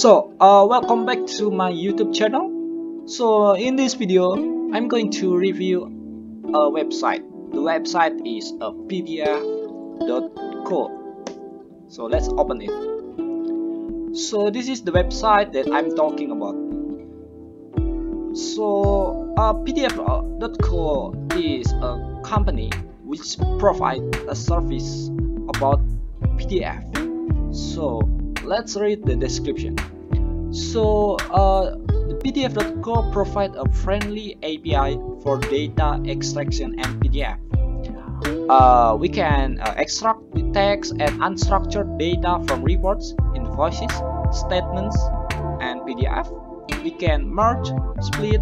Welcome back to my YouTube channel. In this video, I'm going to review a website. The website is a pdf.co. So let's open it. So this is the website that I'm talking about. pdf.co is a company which provides a service about PDF. So let's read the description. The pdf.co provides a friendly API for data extraction and PDF. We can extract the text and unstructured data from reports, invoices, statements, and PDF. We can merge, split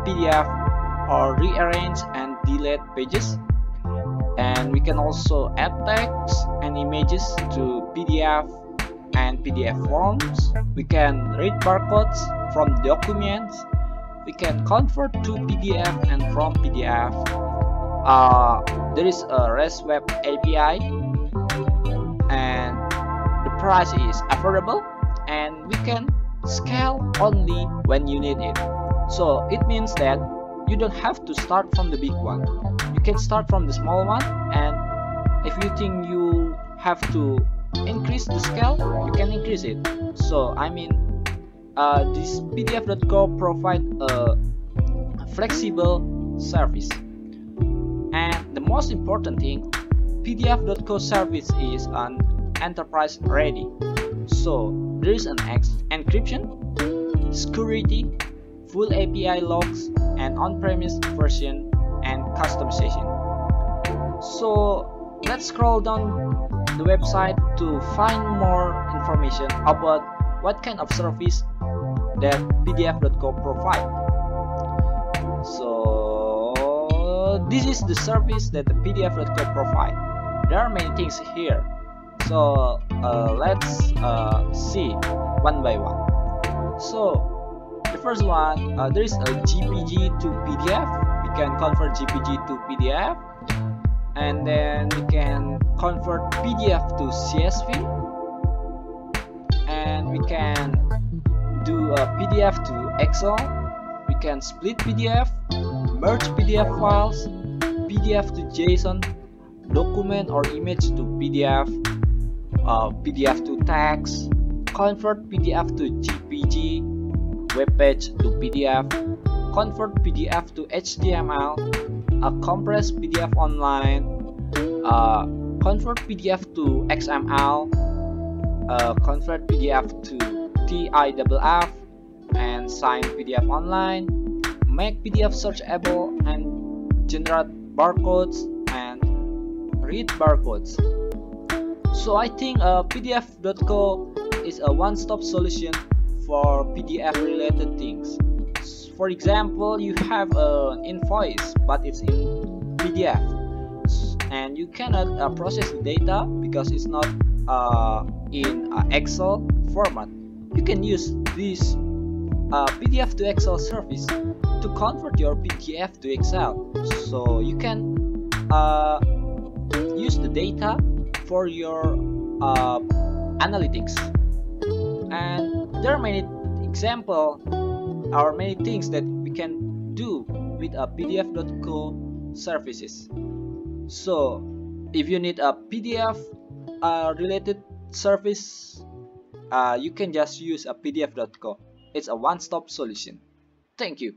PDF, or rearrange and delete pages. And we can also add text and images to PDF and PDF forms. We can read barcodes from documents. We can convert to PDF and from PDF. There is a REST web API, and the price is affordable, and we can scale only when you need it. So it means that you don't have to start from the big one. You can start from the small one, and if you think you have to increase the scale, you can increase it. This pdf.co provides a flexible service, and the most important thing, pdf.co service is an enterprise ready. So there is an encryption, security, full API logs, and on-premise version and customization. So let's scroll down the website to find more information about what kind of service that pdf.co provide. So this is the service that the pdf.co provide. There are many things here. So let's see one by one. So the first one, there is a JPG to PDF. We can convert JPG to PDF, and then we can convert PDF to CSV, and we can do a PDF to Excel. We can split PDF, merge PDF files, PDF to JSON, document or image to PDF, PDF to text, convert PDF to JPG, Webpage to PDF, convert PDF to HTML, compress PDF online, convert PDF to XML, convert PDF to TIFF, and sign PDF online, make PDF searchable, and generate barcodes and read barcodes. So I think pdf.co is a one-stop solution for PDF related things. For example, you have an invoice but it's in PDF, and you cannot process the data because it's not in Excel format. You can use this PDF to Excel service to convert your PDF to Excel, so you can use the data for your analytics. And there are many examples or many things that we can do with a pdf.co services. So if you need a PDF related service, you can just use a pdf.co. It's a one-stop solution. Thank you.